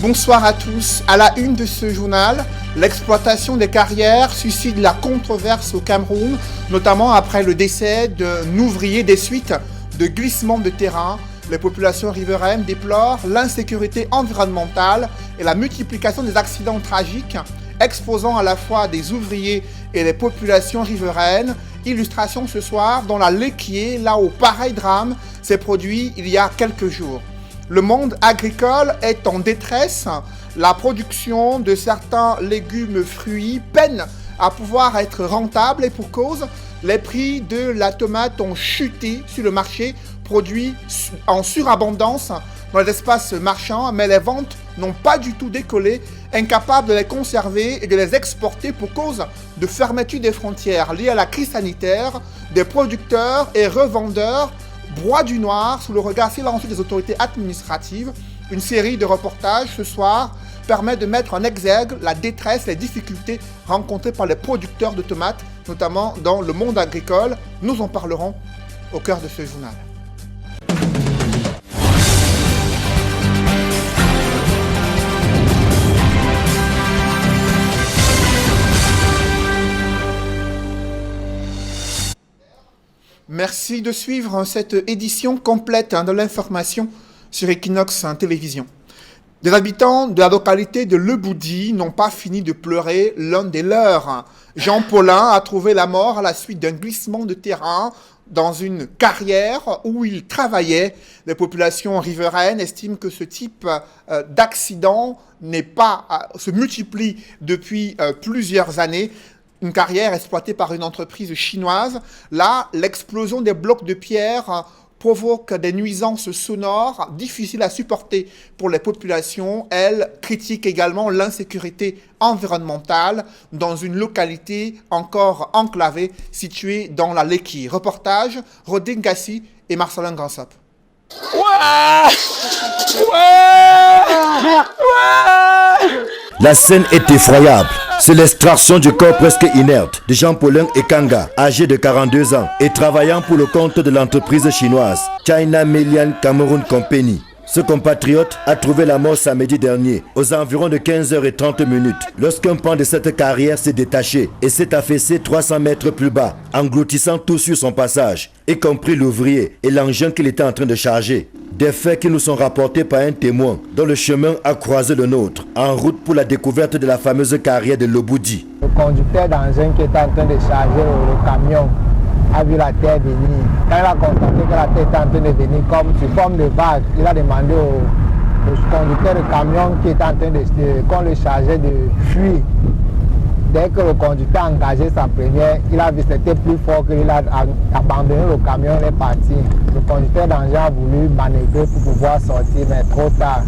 Bonsoir à tous. À la une de ce journal, l'exploitation des carrières suscite la controverse au Cameroun, notamment après le décès d'un ouvrier des suites de glissements de terrain. Les populations riveraines déplorent l'insécurité environnementale et la multiplication des accidents tragiques, exposant à la fois des ouvriers et les populations riveraines. Illustration ce soir dans la Lequier, là où pareil drame s'est produit il y a quelques jours. Le monde agricole est en détresse. La production de certains légumes fruits peine à pouvoir être rentable et pour cause, les prix de la tomate ont chuté sur le marché, produits en surabondance dans les espaces marchands, mais les ventes n'ont pas du tout décollé, incapables de les conserver et de les exporter pour cause de fermeture des frontières liées à la crise sanitaire. Des producteurs et revendeurs broient du noir sous le regard silencieux des autorités administratives. Une série de reportages ce soir permet de mettre en exergue la détresse, les difficultés rencontrées par les producteurs de tomates, notamment dans le monde agricole. Nous en parlerons au cœur de ce journal. Merci de suivre cette édition complète de l'information sur Equinox Télévision. Des habitants de la localité de Leboudi n'ont pas fini de pleurer l'un des leurs. Jean Paulin a trouvé la mort à la suite d'un glissement de terrain dans une carrière où il travaillait. Les populations riveraines estiment que ce type d'accident se multiplie depuis plusieurs années. Une carrière exploitée par une entreprise chinoise. Là, l'explosion des blocs de pierre provoque des nuisances sonores difficiles à supporter pour les populations. Elle critique également l'insécurité environnementale dans une localité encore enclavée située dans la Lequier. Reportage, Rodin Gassi et Marcelin Gransop. La scène est effroyable. C'est l'extraction du corps presque inerte de Jean Paulin Ekanga, âgé de 42 ans et travaillant pour le compte de l'entreprise chinoise China Melian Cameroon Company. Ce compatriote a trouvé la mort samedi dernier, aux environs de 15h30 lorsqu'un pan de cette carrière s'est détaché et s'est affaissé 300 mètres plus bas, engloutissant tout sur son passage, y compris l'ouvrier et l'engin qu'il était en train de charger. Des faits qui nous sont rapportés par un témoin dont le chemin a croisé le nôtre, en route pour la découverte de la fameuse carrière de Leboudi. Le conducteur d'engin qui était en train de charger le camion a vu la terre venir. Quand il a constaté que la terre était en train de venir comme sous forme de vague, il a demandé au conducteur de camion qui était en train qu'on le chargeait de fuir. Dès que le conducteur a engagé sa première, il a vu que c'était plus fort qu'il a abandonné le camion, il est parti. Le conducteur d'engin a voulu manœuvrer pour pouvoir sortir, mais trop tard,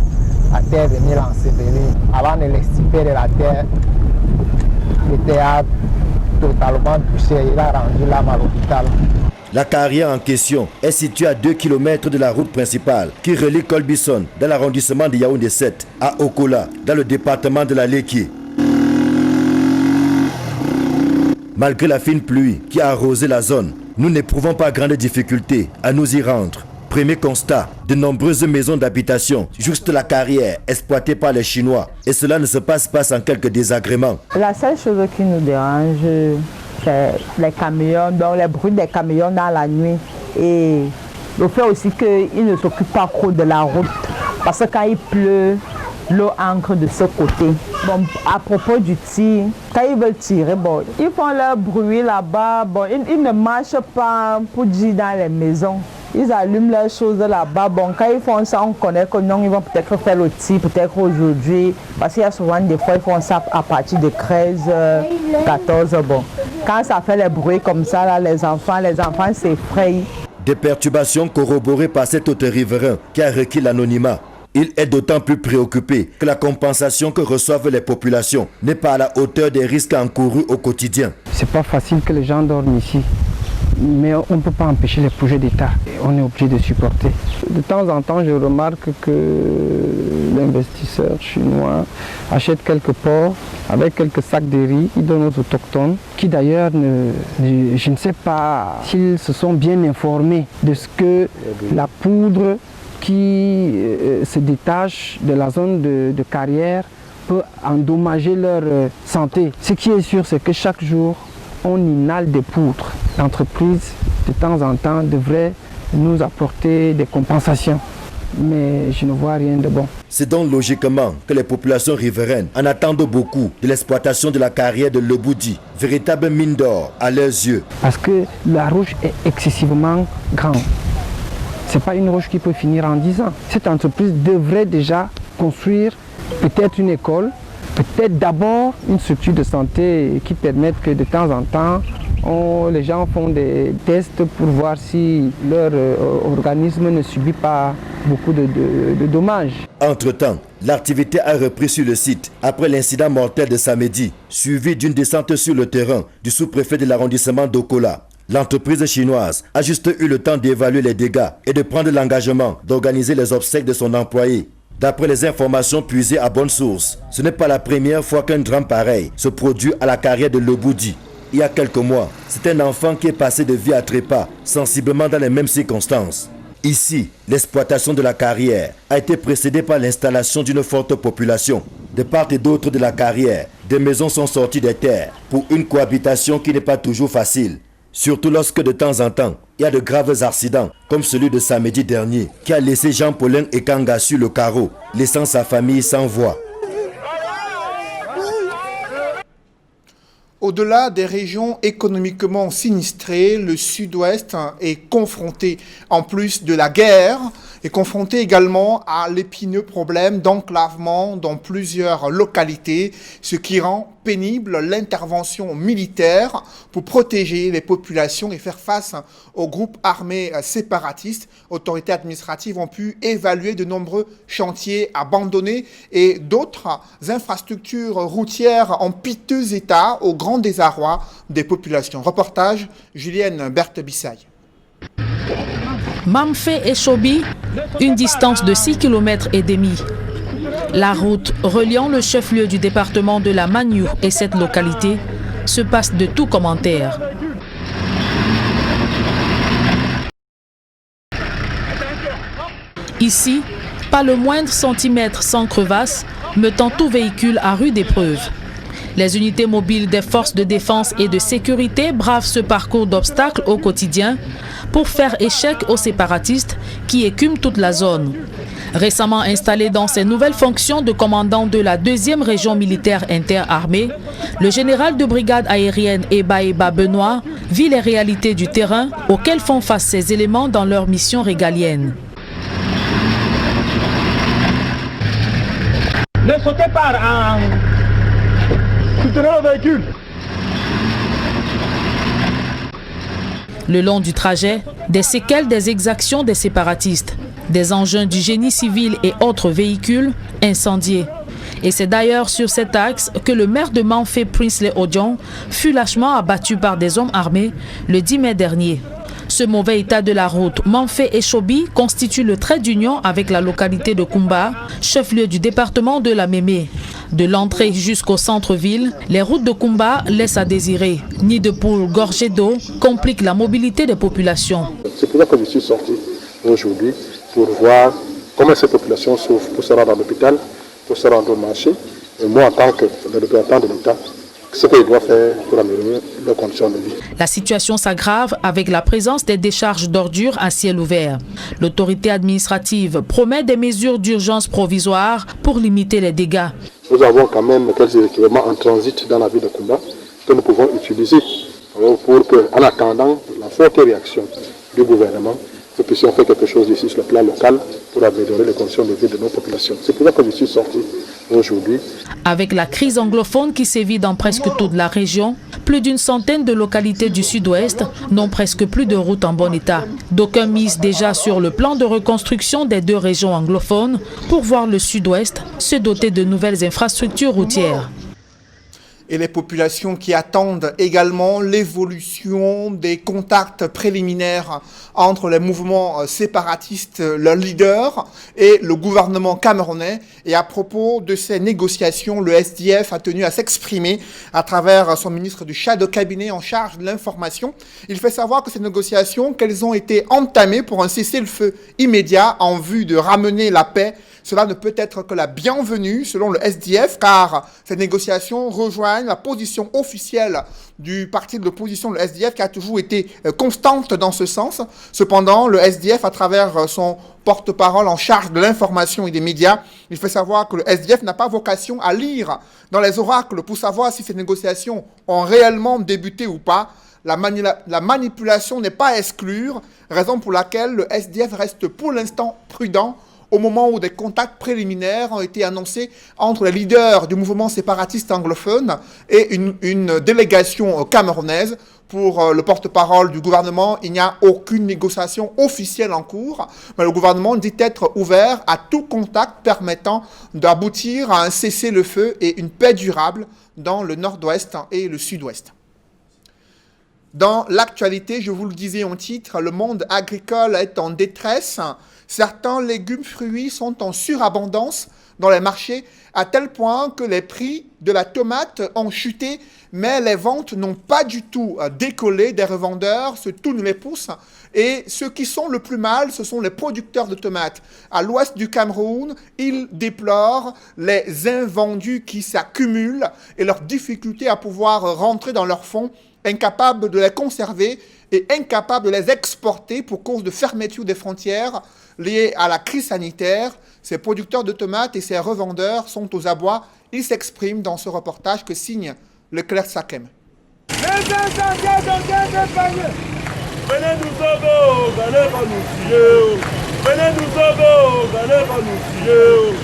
la terre est venue l'ensevelir. Avant de l'extirper de la terre, le théâtre totalement touché, il a rendu l'âme à l'hôpital. La carrière en question est située à 2 km de la route principale qui relie Colbison dans l'arrondissement de Yaoundé 7 à Okola dans le département de la Lequier. Malgré la fine pluie qui a arrosé la zone, nous n'éprouvons pas grande difficulté à nous y rendre. Premier constat, de nombreuses maisons d'habitation, juste la carrière exploitée par les Chinois. Et cela ne se passe pas sans quelques désagréments. La seule chose qui nous dérange, c'est les camions, donc les bruits des camions dans la nuit. Et le fait aussi qu'ils ne s'occupent pas trop de la route. Parce que quand il pleut, l'eau ancre de ce côté. Bon, à propos du tir, quand ils veulent tirer, bon, ils font leur bruit là-bas. Bon, ils ne marchent pas pour dire dans les maisons. Ils allument leurs choses là-bas. Bon, quand ils font ça, on connaît que non, ils vont peut-être faire le tir, peut-être aujourd'hui. Parce qu'il y a souvent des fois, ils font ça à partir de 13, 14. Bon, quand ça fait les bruits comme ça, là, les enfants s'effrayent. Des perturbations corroborées par cet autre riverain qui a requis l'anonymat. Il est d'autant plus préoccupé que la compensation que reçoivent les populations n'est pas à la hauteur des risques encourus au quotidien. C'est pas facile que les gens dorment ici, mais on ne peut pas empêcher les projets d'État. On est obligé de supporter. De temps en temps, je remarque que l'investisseur chinois achète quelques porcs avec quelques sacs de riz. Il donne aux autochtones qui d'ailleurs, je ne sais pas s'ils se sont bien informés de ce que la poudre qui se détachent de la zone de carrière peut endommager leur santé. Ce qui est sûr, c'est que chaque jour, on inhale des poutres. L'entreprise, de temps en temps, devrait nous apporter des compensations. Mais je ne vois rien de bon. C'est donc logiquement que les populations riveraines en attendent beaucoup de l'exploitation de la carrière de Leboudi, véritable mine d'or à leurs yeux. Parce que la roche est excessivement grande. Ce n'est pas une roche qui peut finir en 10 ans. Cette entreprise devrait déjà construire peut-être une école, peut-être d'abord une structure de santé qui permette que de temps en temps, les gens font des tests pour voir si leur organisme ne subit pas beaucoup de dommages. Entre-temps, l'activité a repris sur le site après l'incident mortel de samedi, suivi d'une descente sur le terrain du sous-préfet de l'arrondissement d'Okola. L'entreprise chinoise a juste eu le temps d'évaluer les dégâts et de prendre l'engagement d'organiser les obsèques de son employé. D'après les informations puisées à bonne source, ce n'est pas la première fois qu'un drame pareil se produit à la carrière de Leboudi. Il y a quelques mois, c'est un enfant qui est passé de vie à trépas, sensiblement dans les mêmes circonstances. Ici, l'exploitation de la carrière a été précédée par l'installation d'une forte population. De part et d'autre de la carrière, des maisons sont sorties des terres pour une cohabitation qui n'est pas toujours facile. Surtout lorsque de temps en temps, il y a de graves accidents, comme celui de samedi dernier, qui a laissé Jean-Paulin Ekanga sur le carreau, laissant sa famille sans voix. Au-delà des régions économiquement sinistrées, le sud-ouest est confronté, en plus de la guerre, est confronté également à l'épineux problème d'enclavement dans plusieurs localités, ce qui rend pénible l'intervention militaire pour protéger les populations et faire face aux groupes armés séparatistes. Autorités administratives ont pu évaluer de nombreux chantiers abandonnés et d'autres infrastructures routières en piteux état au grand désarroi des populations. Reportage Julienne Berthe-Bissaille. Mamfé et Chobi, une distance de 6,5 km. La route reliant le chef-lieu du département de la Magnou et cette localité se passe de tout commentaire. Ici, pas le moindre centimètre sans crevasse, mettant tout véhicule à rude épreuve. Les unités mobiles des forces de défense et de sécurité bravent ce parcours d'obstacles au quotidien pour faire échec aux séparatistes qui écument toute la zone. Récemment installé dans ses nouvelles fonctions de commandant de la 2e région militaire interarmée, le général de brigade aérienne Eba Benoît vit les réalités du terrain auxquelles font face ces éléments dans leur mission régalienne. Ne sautez pas en soutenant le véhicule. Le long du trajet, des séquelles des exactions des séparatistes, des engins du génie civil et autres véhicules incendiés. Et c'est d'ailleurs sur cet axe que le maire de Mamfé, Prinsley Odion, fut lâchement abattu par des hommes armés le 10 mai dernier. Ce mauvais état de la route Mamfé et Chobi constitue le trait d'union avec la localité de Kumba, chef-lieu du département de la Mémé. De l'entrée jusqu'au centre-ville, les routes de Kumba laissent à désirer. Nids de poules gorgés d'eau compliquent la mobilité des populations. C'est pour ça que je suis sorti aujourd'hui pour voir comment ces populations souffrent pour se rendre à l'hôpital, pour se rendre au marché. Et moi, en tant que représentant de l'État, ce qu'il doit faire pour améliorer leurs conditions de vie. La situation s'aggrave avec la présence des décharges d'ordures à ciel ouvert. L'autorité administrative promet des mesures d'urgence provisoires pour limiter les dégâts. Nous avons quand même quelques équipements en transit dans la ville de Kumba que nous pouvons utiliser pour que, en attendant la forte réaction du gouvernement, nous puissions faire quelque chose ici sur le plan local pour améliorer les conditions de vie de nos populations. C'est pour ça que je suis sorti aujourd'hui. Avec la crise anglophone qui sévit dans presque toute la région, plus d'une centaine de localités du sud-ouest n'ont presque plus de routes en bon état. D'aucuns misent déjà sur le plan de reconstruction des 2 régions anglophones pour voir le sud-ouest se doter de nouvelles infrastructures routières. et les populations qui attendent également l'évolution des contacts préliminaires entre les mouvements séparatistes, leurs leaders, et le gouvernement camerounais. Et à propos de ces négociations, le SDF a tenu à s'exprimer à travers son ministre du chef de cabinet en charge de l'information. Il fait savoir que ces négociations, qu'elles ont été entamées pour un cessez-le-feu immédiat en vue de ramener la paix, cela ne peut être que la bienvenue, selon le SDF, car ces négociations rejoignent la position officielle du parti de l'opposition, le SDF, qui a toujours été constante dans ce sens. Cependant, le SDF, à travers son porte-parole en charge de l'information et des médias, il fait savoir que le SDF n'a pas vocation à lire dans les oracles pour savoir si ces négociations ont réellement débuté ou pas. La manipulation n'est pas à exclure, raison pour laquelle le SDF reste pour l'instant prudent au moment où des contacts préliminaires ont été annoncés entre les leaders du mouvement séparatiste anglophone et une délégation camerounaise. Pour le porte-parole du gouvernement, il n'y a aucune négociation officielle en cours, mais le gouvernement dit être ouvert à tout contact permettant d'aboutir à un cessez-le-feu et une paix durable dans le nord-ouest et le sud-ouest. Dans l'actualité, je vous le disais en titre, le monde agricole est en détresse. Certains légumes fruits sont en surabondance dans les marchés, à tel point que les prix de la tomate ont chuté, mais les ventes n'ont pas du tout décollé. Des revendeurs se tournent les pouces, et ceux qui sont le plus mal, ce sont les producteurs de tomates. À l'ouest du Cameroun, ils déplorent les invendus qui s'accumulent et leur difficulté à pouvoir rentrer dans leurs fonds, incapables de les conserver et incapables de les exporter pour cause de fermeture des frontières liées à la crise sanitaire. Ces producteurs de tomates et ces revendeurs sont aux abois. Ils s'expriment dans ce reportage que signe Leclerc Sakem.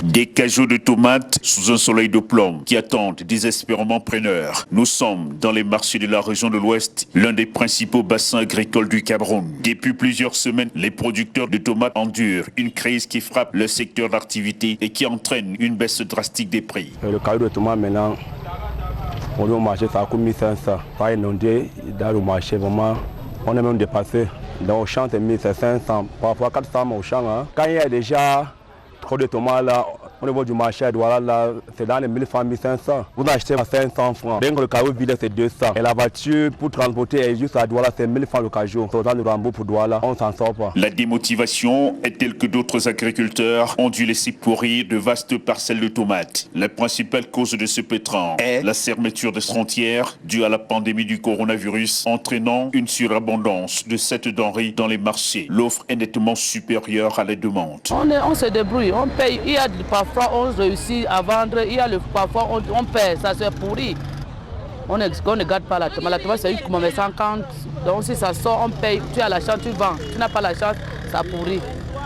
Des cajots de tomates sous un soleil de plomb qui attendent désespérément preneurs. Nous sommes dans les marchés de la région de l'Ouest, l'un des principaux bassins agricoles du Cameroun. Depuis plusieurs semaines, les producteurs de tomates endurent une crise qui frappe le secteur d'activité et qui entraîne une baisse drastique des prix. Le caillou de tomates maintenant, on est au marché, ça a coûté 1500. Pas inondé dans le marché, vraiment, on est même dépassé. Dans le champ, c'est 1500, parfois 400 au champ. Hein. Quand il y a déjà trop de tomates là, au niveau du marché à Douala, là, c'est dans les 1000 francs, 1500. Vous achetez à 500 francs. Bien que le caillou vide, c'est 200. Et la voiture pour transporter est juste à Douala, c'est 1000 francs le caillou. Dans le Rambo pour Douala, on s'en sort pas. La démotivation est telle que d'autres agriculteurs ont dû laisser pourrir de vastes parcelles de tomates. La principale cause de ce pétrin est la fermeture des frontières due à la pandémie du coronavirus, entraînant une surabondance de cette denrée dans les marchés. L'offre est nettement supérieure à la demande. On se débrouille, on paye. Il y a parfois on réussit à vendre, il y a parfois on perd, ça se pourrit. On ne garde pas la tomate. La tomate c'est 1,50. Donc si ça sort, on paye. Tu as la chance, tu vends. Tu n'as pas la chance, ça pourrit.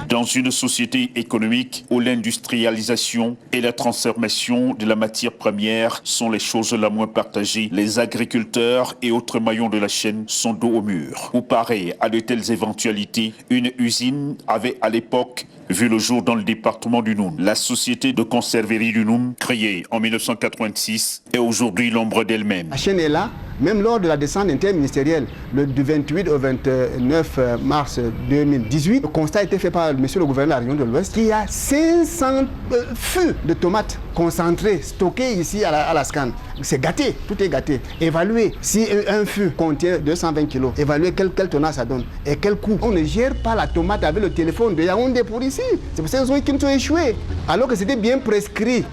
Dans une société économique où l'industrialisation et la transformation de la matière première sont les choses la moins partagées, les agriculteurs et autres maillons de la chaîne sont dos au mur. Pour parer à de telles éventualités, une usine avait à l'époque vu le jour dans le département du Noun. La société de conserverie du Noun, créée en 1986, est aujourd'hui l'ombre d'elle-même. La chaîne est là, même lors de la descente interministérielle, du 28 au 29 mars 2018, le constat a été fait par monsieur le gouverneur de la région de l'Ouest qu'il y a 500 fûts de tomates concentrés, stockés ici à la SCAN. C'est gâté, tout est gâté. Évaluer si un fût contient 220 kg, évaluer quel tonnage ça donne et quel coût. On ne gère pas la tomate avec le téléphone de Yaoundé pour ici. C'est pour ça qu'ils ont échoué. Alors que c'était bien prescrit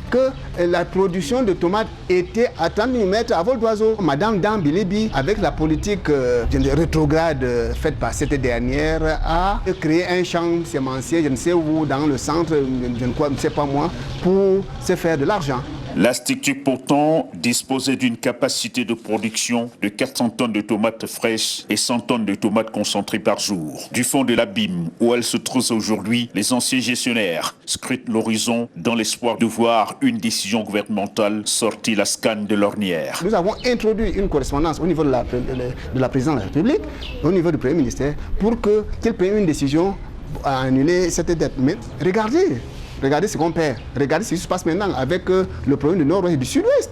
que la production de tomates était à 30 mm à vol d'oiseau. Madame Dan-Bilibi, avec la politique rétrograde faite par cette dernière, a créé un champ sémencier, je ne sais où, dans le centre, je ne sais pas moi, pour se faire de l'argent. La structure pourtant disposait d'une capacité de production de 400 tonnes de tomates fraîches et 100 tonnes de tomates concentrées par jour. Du fond de l'abîme où elle se trouve aujourd'hui, les anciens gestionnaires scrutent l'horizon dans l'espoir de voir une décision gouvernementale sortir la SCAN de l'ornière. Nous avons introduit une correspondance au niveau de la présidence de la République, au niveau du Premier ministère, pour qu'il prenne une décision à annuler cette dette. Mais regardez ce qu'on perd. Regardez ce qui se passe maintenant avec le problème du Nord-Ouest et du Sud-Ouest.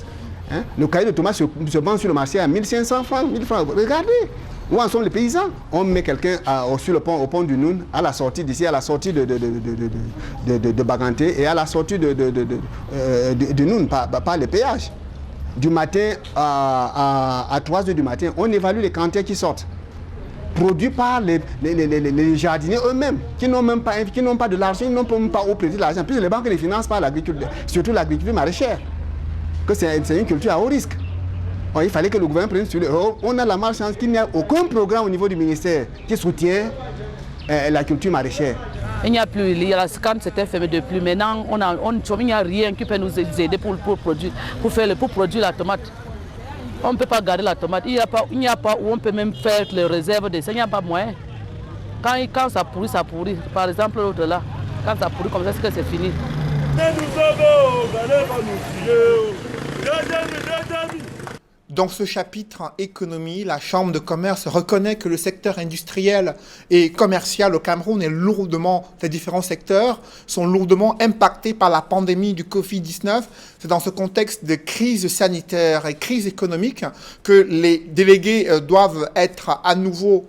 Hein? Le cahier de tomates se vend sur le marché à 1500 francs, 1000 francs. Regardez, où en sont les paysans? On met quelqu'un sur le pont, au pont du Noun, à la sortie d'ici, à la sortie de Baganté et à la sortie de Noun, par les péages. Du matin à 3 h du matin, on évalue les quantités qui sortent. Produits par les jardiniers eux-mêmes, qui n'ont pas de l'argent, ils n'ont même pas au crédit de l'argent. Puis les banques les financent par l'agriculture, surtout l'agriculture maraîchère, que c'est une culture à haut risque. Bon, il fallait que le gouvernement prenne sur le... On a la malchance qu'il n'y a aucun programme au niveau du ministère qui soutient la culture maraîchère. Il n'y a plus, la scan s'était fermée depuis. Maintenant, il n'y a rien qui peut nous aider pour produire la tomate. On ne peut pas garder la tomate. Il n'y a pas où on peut même faire les réserves de ça. Il n'y a pas moyen. Quand ça pourrit, ça pourrit. Par exemple, l'autre là, quand ça pourrit comme ça, c'est que c'est fini. Dans ce chapitre économie, la Chambre de commerce reconnaît que le secteur industriel et commercial au Cameroun les différents secteurs sont lourdement impactés par la pandémie du Covid-19. C'est dans ce contexte de crise sanitaire et crise économique que les délégués doivent être à nouveau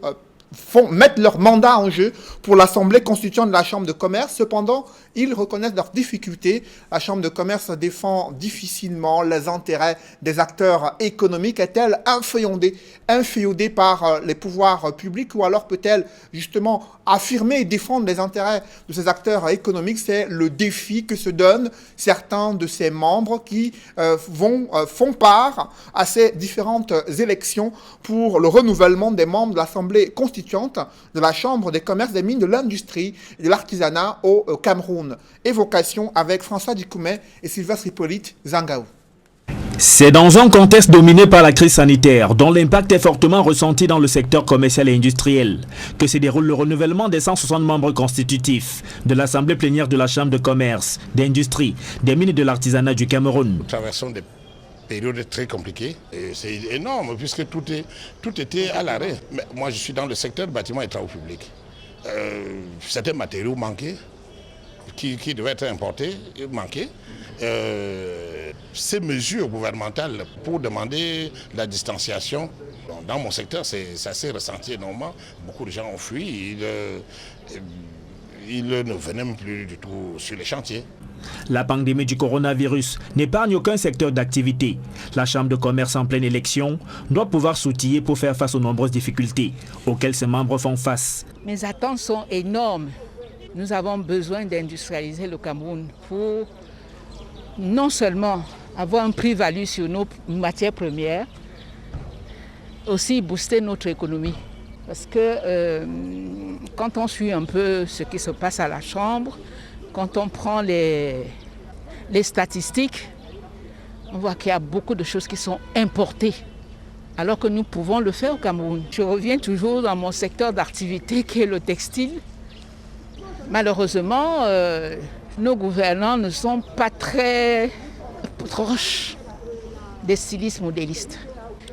mettre leur mandat en jeu pour l'Assemblée constituante de la Chambre de commerce. Cependant, ils reconnaissent leurs difficultés. La Chambre de commerce défend difficilement les intérêts des acteurs économiques. Est-elle inféodée par les pouvoirs publics ou alors peut-elle justement affirmer et défendre les intérêts de ces acteurs économiques? C'est le défi que se donnent certains de ses membres qui font part à ces différentes élections pour le renouvellement des membres de l'Assemblée constituante de la Chambre des commerces, des mines, de l'industrie et de l'artisanat au Cameroun. Évocation avec François Dikoumet et Sylvestre Hippolyte Zangaou. C'est dans un contexte dominé par la crise sanitaire, dont l'impact est fortement ressenti dans le secteur commercial et industriel, que se déroule le renouvellement des 160 membres constitutifs de l'Assemblée plénière de la Chambre de commerce, d'industrie, des mines et de l'artisanat du Cameroun. Nous traversons des période très compliquée. C'est énorme puisque tout était à l'arrêt. Moi, je suis dans le secteur bâtiment et travaux publics. Certains matériaux manquaient, qui devaient être importés, manquaient. Ces mesures gouvernementales pour demander la distanciation, dans mon secteur, c'est assez ressenti énormément. Beaucoup de gens ont fui. Ils ne venaient même plus du tout sur les chantiers. La pandémie du coronavirus n'épargne aucun secteur d'activité. La Chambre de commerce en pleine élection doit pouvoir s'outiller pour faire face aux nombreuses difficultés auxquelles ses membres font face. Mes attentes sont énormes. Nous avons besoin d'industrialiser le Cameroun pour non seulement avoir un prix-value sur nos matières premières, aussi booster notre économie. Parce que quand on suit un peu ce qui se passe à la Chambre, quand on prend les statistiques, on voit qu'il y a beaucoup de choses qui sont importées, alors que nous pouvons le faire au Cameroun. Je reviens toujours dans mon secteur d'activité qui est le textile. Malheureusement, nos gouvernants ne sont pas très proches des stylistes modélistes.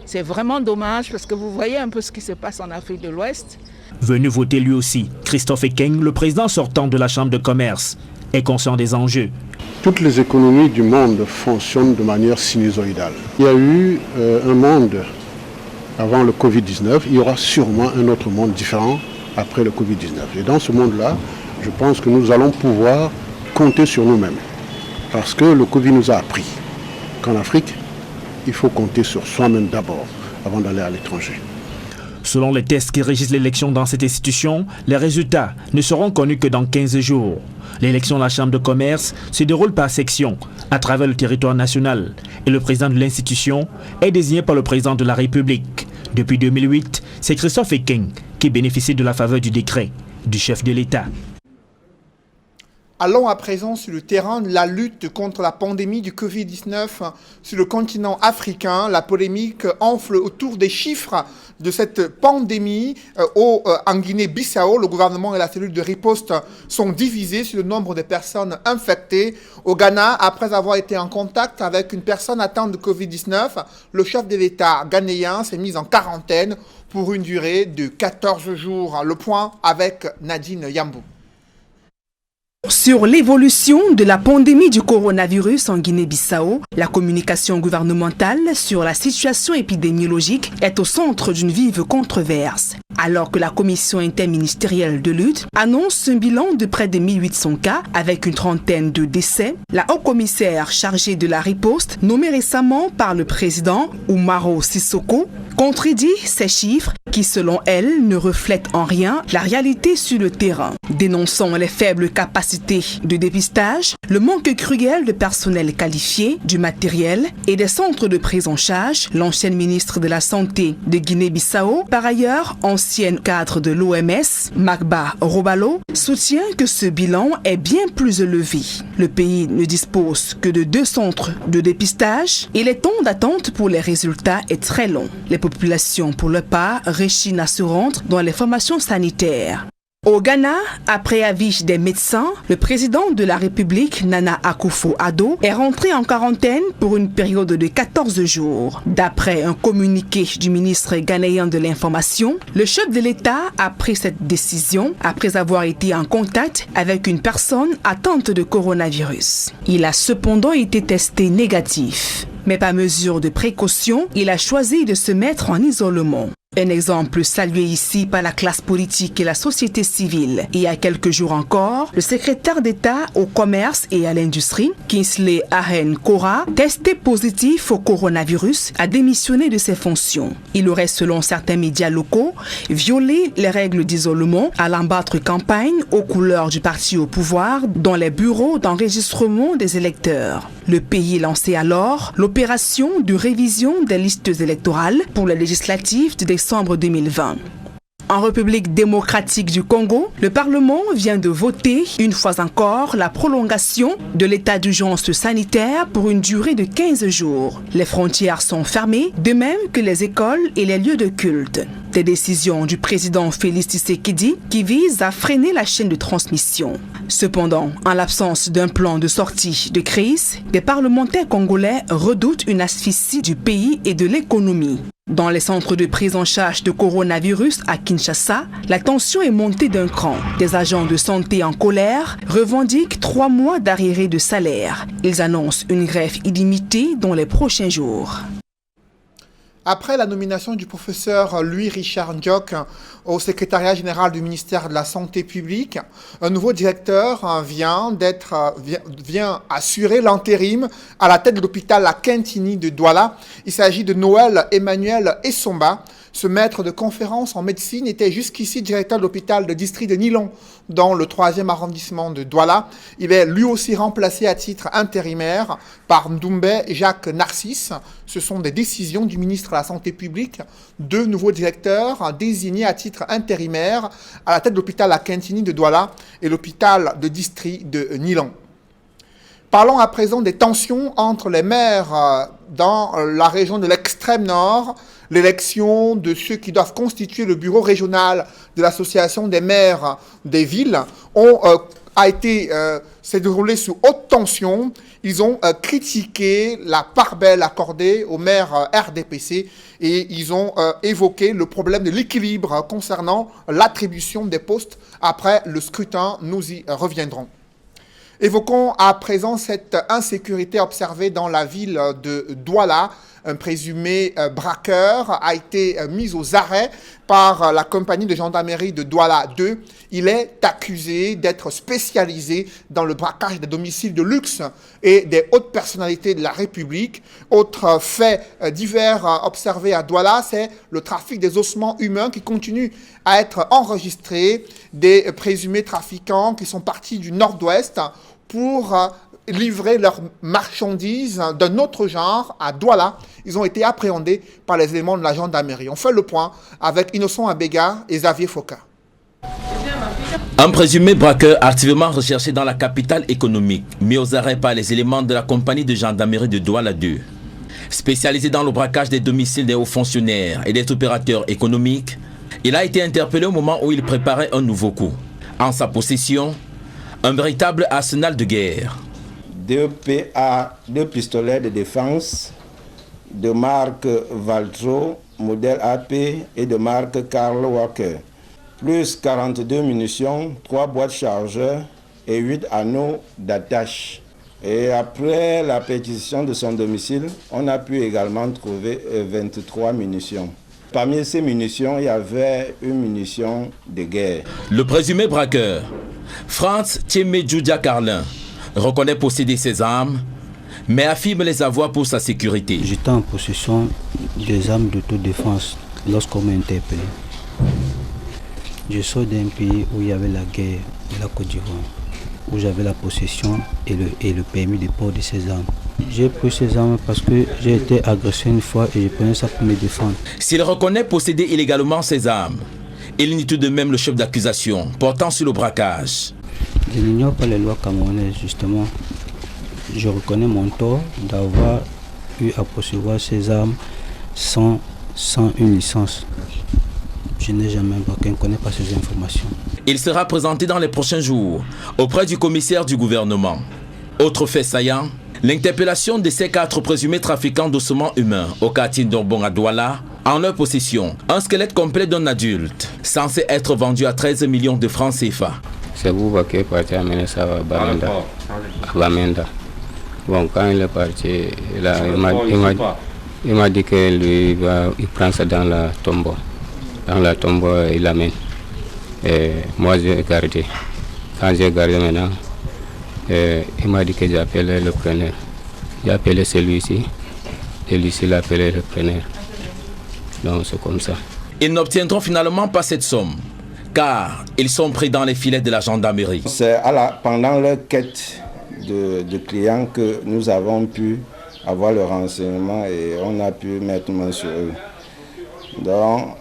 C'est vraiment dommage parce que vous voyez un peu ce qui se passe en Afrique de l'Ouest. Venu voter lui aussi, Christophe Ekeng, le président sortant de la Chambre de commerce, est conscient des enjeux. Toutes les économies du monde fonctionnent de manière sinusoïdale. Il y a eu un monde avant le Covid-19, il y aura sûrement un autre monde différent après le Covid-19. Et dans ce monde-là, je pense que nous allons pouvoir compter sur nous-mêmes. Parce que le Covid nous a appris qu'en Afrique, il faut compter sur soi-même d'abord, avant d'aller à l'étranger. Selon les tests qui régissent l'élection dans cette institution, les résultats ne seront connus que dans 15 jours. L'élection de la Chambre de commerce se déroule par section à travers le territoire national et le président de l'institution est désigné par le président de la République. Depuis 2008, c'est Christophe Ekeng qui bénéficie de la faveur du décret du chef de l'État. Allons à présent sur le terrain de la lutte contre la pandémie du Covid-19 sur le continent africain. La polémique enfle autour des chiffres de cette pandémie. En Guinée-Bissau, le gouvernement et la cellule de riposte sont divisés sur le nombre de personnes infectées. Au Ghana, après avoir été en contact avec une personne atteinte de Covid-19, le chef de l'État ghanéen s'est mis en quarantaine pour une durée de 14 jours. Le point avec Nadine Yambou. Sur l'évolution de la pandémie du coronavirus en Guinée-Bissau, la communication gouvernementale sur la situation épidémiologique est au centre d'une vive controverse. Alors que la commission interministérielle de lutte annonce un bilan de près de 1800 cas avec une trentaine de décès, la haut-commissaire chargée de la riposte, nommée récemment par le président Umaro Sissoko, contredit ces chiffres qui, selon elle, ne reflètent en rien la réalité sur le terrain. Dénonçant les faibles capacités de dépistage, le manque cruel de personnel qualifié, du matériel et des centres de prise en charge, l'ancienne ministre de la Santé de Guinée-Bissau, par ailleurs ancienne cadre de l'OMS, Magba Robalo, soutient que ce bilan est bien plus élevé. Le pays ne dispose que de 2 centres de dépistage et les temps d'attente pour les résultats est très long. Les populations, pour leur part, réchignent à se rendre dans les formations sanitaires. Au Ghana, après avis des médecins, le président de la République, Nana Akufo-Addo, est rentré en quarantaine pour une période de 14 jours. D'après un communiqué du ministre ghanéen de l'Information, le chef de l'État a pris cette décision après avoir été en contact avec une personne atteinte de coronavirus. Il a cependant été testé négatif. Mais par mesure de précaution, il a choisi de se mettre en isolement. Un exemple salué ici par la classe politique et la société civile. Il y a quelques jours encore, le secrétaire d'État au commerce et à l'industrie, Kingsley Ahen-Kora, testé positif au coronavirus, a démissionné de ses fonctions. Il aurait, selon certains médias locaux, violé les règles d'isolement à l'embattre campagne aux couleurs du parti au pouvoir dans les bureaux d'enregistrement des électeurs. Le pays lançait alors l'opération de révision des listes électorales pour les législatives de décembre 2020. En République démocratique du Congo, le Parlement vient de voter une fois encore la prolongation de l'état d'urgence sanitaire pour une durée de 15 jours. Les frontières sont fermées, de même que les écoles et les lieux de culte. Des décisions du président Félix Tshisekedi qui visent à freiner la chaîne de transmission. Cependant, en l'absence d'un plan de sortie de crise, des parlementaires congolais redoutent une asphyxie du pays et de l'économie. Dans les centres de prise en charge de coronavirus à Kinshasa, la tension est montée d'un cran. Des agents de santé en colère revendiquent 3 mois d'arriérés de salaire. Ils annoncent une grève illimitée dans les prochains jours. Après la nomination du professeur Louis-Richard Ndiok au secrétariat général du ministère de la Santé publique, un nouveau directeur vient assurer l'intérim à la tête de l'hôpital La Quintini de Douala. Il s'agit de Noël Emmanuel Essomba. Ce maître de conférence en médecine était jusqu'ici directeur de l'hôpital de district de Nilon, dans le 3e arrondissement de Douala. Il est lui aussi remplacé à titre intérimaire par Ndoumbe Jacques Narcisse. Ce sont des décisions du ministre de la Santé publique. 2 nouveaux directeurs désignés à titre intérimaire à la tête de l'hôpital La Quintini de Douala et l'hôpital de district de Nilon. Parlons à présent des tensions entre les maires dans la région de l'extrême nord. L'élection de ceux qui doivent constituer le bureau régional de l'association des maires des villes s'est déroulée sous haute tension. Ils ont critiqué la part belle accordée aux maires RDPC et ils ont évoqué le problème de l'équilibre concernant l'attribution des postes après le scrutin. Nous y reviendrons. Évoquons à présent cette insécurité observée dans la ville de Douala. Un présumé braqueur a été mis aux arrêts par la compagnie de gendarmerie de Douala 2. Il est accusé d'être spécialisé dans le braquage des domiciles de luxe et des hautes personnalités de la République. Autre fait divers observé à Douala, c'est le trafic des ossements humains qui continue à être enregistré. Des présumés trafiquants qui sont partis du nord-ouest pour livrer leurs marchandises d'un autre genre à Douala. Ils ont été appréhendés par les éléments de la gendarmerie. On fait le point avec Innocent Abega et Xavier Foka. Un présumé braqueur activement recherché dans la capitale économique, mis aux arrêts par les éléments de la compagnie de gendarmerie de Douala 2. Spécialisé dans le braquage des domiciles des hauts fonctionnaires et des opérateurs économiques, il a été interpellé au moment où il préparait un nouveau coup. En sa possession, un véritable arsenal de guerre. 2 PA, 2 pistolets de défense de marque Valtro, modèle AP et de marque Karl Walker, plus 42 munitions, 3 boîtes chargeurs, et 8 anneaux d'attache. Et après la perquisition de son domicile, on a pu également trouver 23 munitions. Parmi ces munitions, il y avait une munition de guerre. Le présumé braqueur, Franz Tchemedjoudia Carlin, reconnaît posséder ces armes, mais affirme les avoir pour sa sécurité. J'étais en possession des armes d'autodéfense lorsqu'on m'a interpellé. Je sors d'un pays où il y avait la guerre de la Côte d'Ivoire, où j'avais la possession et le permis de port de ces armes. J'ai pris ces armes parce que j'ai été agressé une fois et je prenais ça pour me défendre. S'il reconnaît posséder illégalement ces armes, il nie tout de même le chef d'accusation portant sur le braquage. Je n'ignore pas les lois camerounaises, justement. Je reconnais mon tort d'avoir eu à posséder ces armes sans une licence. Je n'ai jamais embarqué, on ne connaît pas ces informations. Il sera présenté dans les prochains jours auprès du commissaire du gouvernement. Autre fait saillant, l'interpellation de ces 4 présumés trafiquants d'ossements humains au quartier d'Orbon à Douala, en leur possession un squelette complet d'un adulte, censé être vendu à 13 millions de francs CFA. C'est Bouba qui est parti amener ça à Bamenda. Bon, quand il est parti, il m'a dit que lui, il prend ça dans la tombe. Dans la tombe, il l'amène. Et moi, j'ai gardé. Quand j'ai gardé maintenant, il m'a dit que j'ai appelé le preneur. J'ai appelé celui-ci. Et lui-ci l'a appelé le preneur. Donc c'est comme ça. Ils n'obtiendront finalement pas cette somme, car ils sont pris dans les filets de la gendarmerie. C'est pendant leur quête de clients que nous avons pu avoir le renseignement et on a pu mettre main sur eux. Donc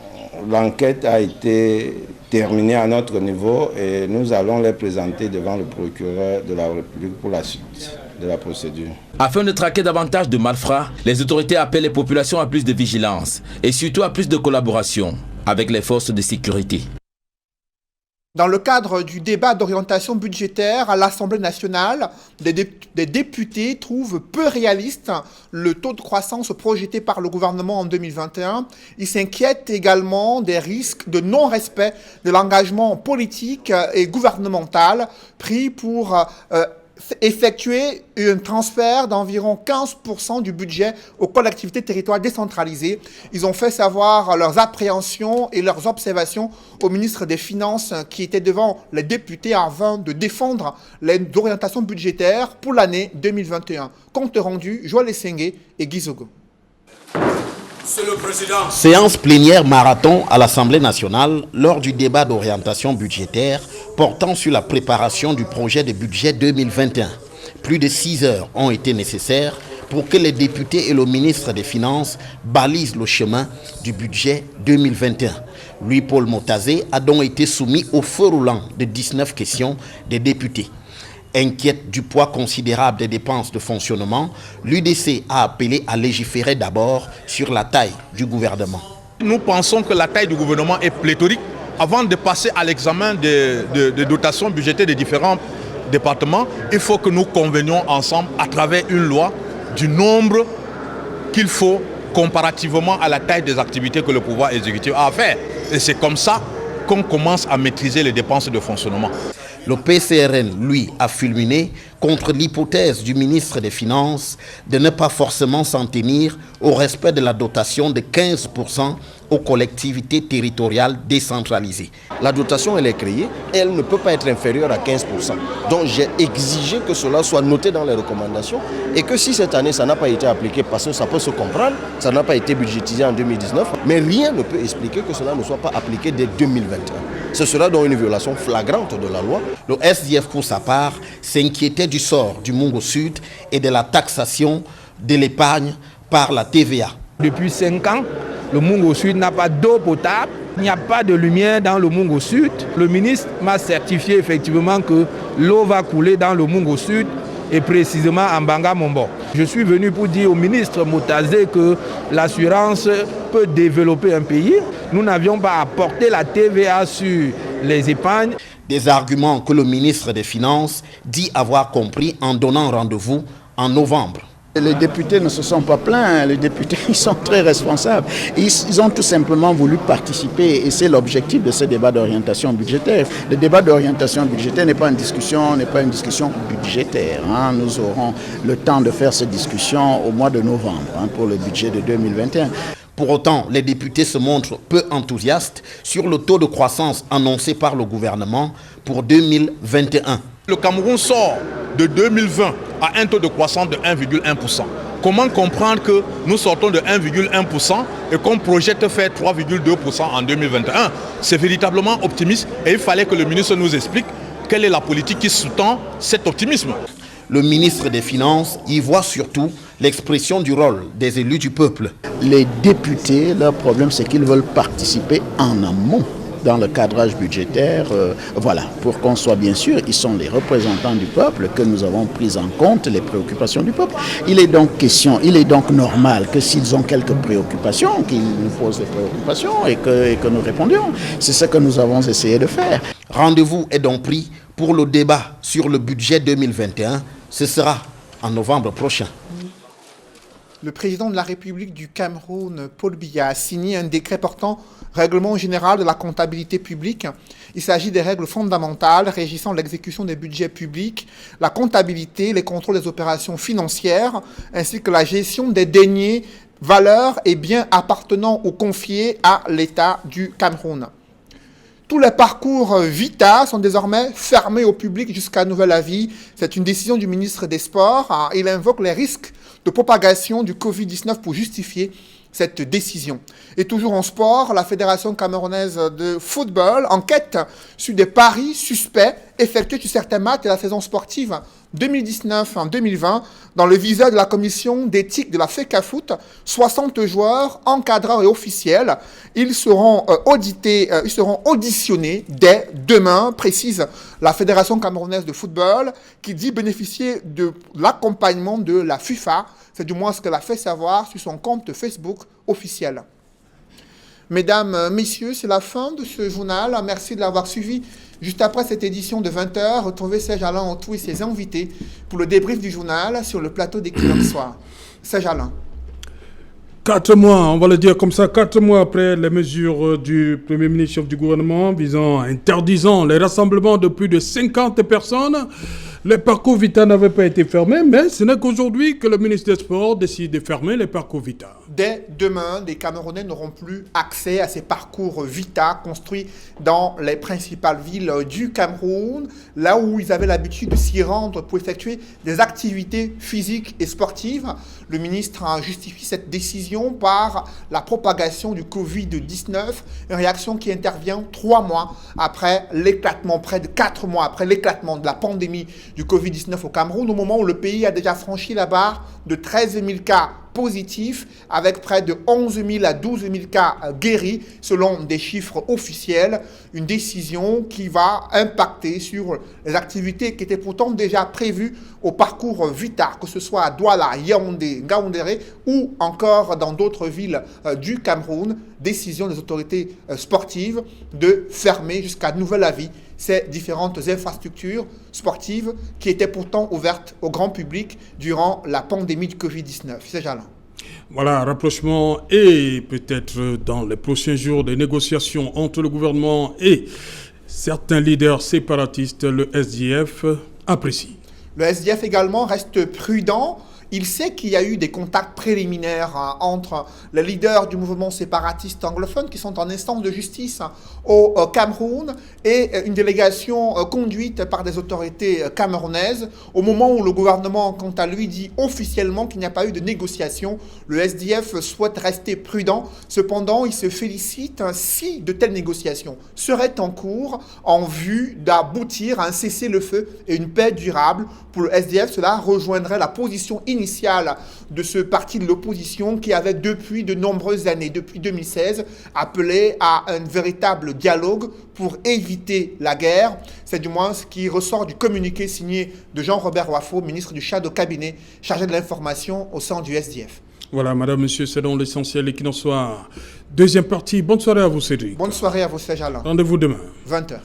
l'enquête a été terminée à notre niveau et nous allons les présenter devant le procureur de la République pour la suite de la procédure. Afin de traquer davantage de malfrats, les autorités appellent les populations à plus de vigilance et surtout à plus de collaboration avec les forces de sécurité. Dans le cadre du débat d'orientation budgétaire à l'Assemblée nationale, des députés trouvent peu réaliste le taux de croissance projeté par le gouvernement en 2021. Ils s'inquiètent également des risques de non-respect de l'engagement politique et gouvernemental pris pour effectuer un transfert d'environ 15% du budget aux collectivités territoriales décentralisées. Ils ont fait savoir leurs appréhensions et leurs observations au ministre des Finances qui était devant les députés afin de défendre les orientations budgétaires pour l'année 2021. Compte rendu, Joël Essengue et Guy Zogo. Séance plénière marathon à l'Assemblée nationale lors du débat d'orientation budgétaire portant sur la préparation du projet de budget 2021. Plus de 6 heures ont été nécessaires pour que les députés et le ministre des Finances balisent le chemin du budget 2021. Louis-Paul Motazé a donc été soumis au feu roulant de 19 questions des députés. Inquiète du poids considérable des dépenses de fonctionnement, l'UDC a appelé à légiférer d'abord sur la taille du gouvernement. Nous pensons que la taille du gouvernement est pléthorique. Avant de passer à l'examen des dotations budgétaires des différents départements, il faut que nous convenions ensemble à travers une loi du nombre qu'il faut comparativement à la taille des activités que le pouvoir exécutif a à faire. Et c'est comme ça qu'on commence à maîtriser les dépenses de fonctionnement. Le PCRN, lui, a fulminé contre l'hypothèse du ministre des Finances de ne pas forcément s'en tenir au respect de la dotation de 15% aux collectivités territoriales décentralisées. La dotation, elle est créée et elle ne peut pas être inférieure à 15%. Donc j'ai exigé que cela soit noté dans les recommandations et que si cette année ça n'a pas été appliqué, parce que ça peut se comprendre, ça n'a pas été budgétisé en 2019, mais rien ne peut expliquer que cela ne soit pas appliqué dès 2021. Ce sera donc une violation flagrante de la loi. Le SDF, pour sa part, s'inquiétait du sort du Mungo Sud et de la taxation de l'épargne par la TVA. Depuis 5 ans, le Mungo Sud n'a pas d'eau potable, il n'y a pas de lumière dans le Mungo Sud. Le ministre m'a certifié effectivement que l'eau va couler dans le Mungo Sud et précisément en Banga-Mombo. Je suis venu pour dire au ministre Motazé que l'assurance peut développer un pays. Nous n'avions pas apporté la TVA sur les épargnes. Des arguments que le ministre des Finances dit avoir compris en donnant rendez-vous en novembre. Les députés ne se sont pas plaints, les députés ils sont très responsables. Ils ont tout simplement voulu participer et c'est l'objectif de ce débat d'orientation budgétaire. Le débat d'orientation budgétaire n'est pas une discussion budgétaire. Nous aurons le temps de faire cette discussion au mois de novembre pour le budget de 2021. Pour autant, les députés se montrent peu enthousiastes sur le taux de croissance annoncé par le gouvernement pour 2021. Le Cameroun sort de 2020 à un taux de croissance de 1,1%. Comment comprendre que nous sortons de 1,1% et qu'on projette faire 3,2% en 2021? C'est véritablement optimiste et il fallait que le ministre nous explique quelle est la politique qui sous-tend cet optimisme. Le ministre des Finances y voit surtout l'expression du rôle des élus du peuple. Les députés, leur problème c'est qu'ils veulent participer en amont dans le cadrage budgétaire, pour qu'on soit bien sûr, ils sont les représentants du peuple, que nous avons pris en compte les préoccupations du peuple. Il est donc normal que s'ils ont quelques préoccupations, qu'ils nous posent des préoccupations et que nous répondions. C'est ce que nous avons essayé de faire. Rendez-vous est donc pris pour le débat sur le budget 2021. Ce sera en novembre prochain. Le président de la République du Cameroun, Paul Biya, a signé un décret portant règlement général de la comptabilité publique. Il s'agit des règles fondamentales régissant l'exécution des budgets publics, la comptabilité, les contrôles des opérations financières, ainsi que la gestion des deniers, valeurs et biens appartenant ou confiés à l'État du Cameroun. Tous les parcours Vita sont désormais fermés au public jusqu'à nouvel avis. C'est une décision du ministre des Sports. Il invoque les risques de propagation du Covid-19 pour justifier cette décision. Et toujours en sport, la Fédération camerounaise de football enquête sur des paris suspects effectués sur certains matchs de la saison sportive 2019-2020 dans le visa de la commission d'éthique de la FECAFOOT. 60 joueurs, encadreurs et officiels, ils seront auditionnés dès demain, précise la Fédération camerounaise de football, qui dit bénéficier de l'accompagnement de la FIFA. C'est du moins ce qu'elle a fait savoir sur son compte Facebook officiel. Mesdames, Messieurs, c'est la fin de ce journal. Merci de l'avoir suivi. Juste après cette édition de 20h, retrouvez Serge Alain Autou et ses invités pour le débrief du journal sur le plateau d'Equinox Soir. Serge Alain. 4 mois, on va le dire comme ça, 4 mois après les mesures du Premier ministre chef du gouvernement interdisant les rassemblements de plus de 50 personnes, les parcours Vita n'avaient pas été fermés, mais ce n'est qu'aujourd'hui que le ministre des Sports décide de fermer les parcours Vita. Dès demain, les Camerounais n'auront plus accès à ces parcours Vita construits dans les principales villes du Cameroun, là où ils avaient l'habitude de s'y rendre pour effectuer des activités physiques et sportives. Le ministre a justifié cette décision par la propagation du Covid-19, une réaction qui intervient 3 mois après l'éclatement, près de 4 mois après l'éclatement de la pandémie du Covid-19 au Cameroun, au moment où le pays a déjà franchi la barre de 13 000 cas positifs, avec près de 11 000 à 12 000 cas guéris, selon des chiffres officiels. Une décision qui va impacter sur les activités qui étaient pourtant déjà prévues au parcours Vita, que ce soit à Douala, Yaoundé, Ngaoundéré ou encore dans d'autres villes du Cameroun. Décision des autorités sportives de fermer jusqu'à nouvel avis ces différentes infrastructures sportives qui étaient pourtant ouvertes au grand public durant la pandémie du Covid-19. C'est Alain. Voilà, rapprochement et peut-être dans les prochains jours des négociations entre le gouvernement et certains leaders séparatistes, le SDF apprécie. Le SDF également reste prudent. Il sait qu'il y a eu des contacts préliminaires entre les leaders du mouvement séparatiste anglophone qui sont en instance de justice au Cameroun et une délégation conduite par des autorités camerounaises. Au moment où le gouvernement, quant à lui, dit officiellement qu'il n'y a pas eu de négociation, le SDF souhaite rester prudent. Cependant, il se félicite si de telles négociations seraient en cours en vue d'aboutir à un cessez-le-feu et une paix durable. Pour le SDF, cela rejoindrait la position initiale de ce parti de l'opposition qui avait depuis de nombreuses années, depuis 2016, appelé à un véritable dialogue pour éviter la guerre. C'est du moins ce qui ressort du communiqué signé de Jean-Robert Wafo, ministre du Shadow Cabinet, chargé de l'information au sein du SDF. Voilà, madame, monsieur, c'est donc l'essentiel et qu'il en soit. Deuxième partie, bonne soirée à vous, Cédric. Bonne soirée à vous, Serge Alain. Rendez-vous demain. 20h.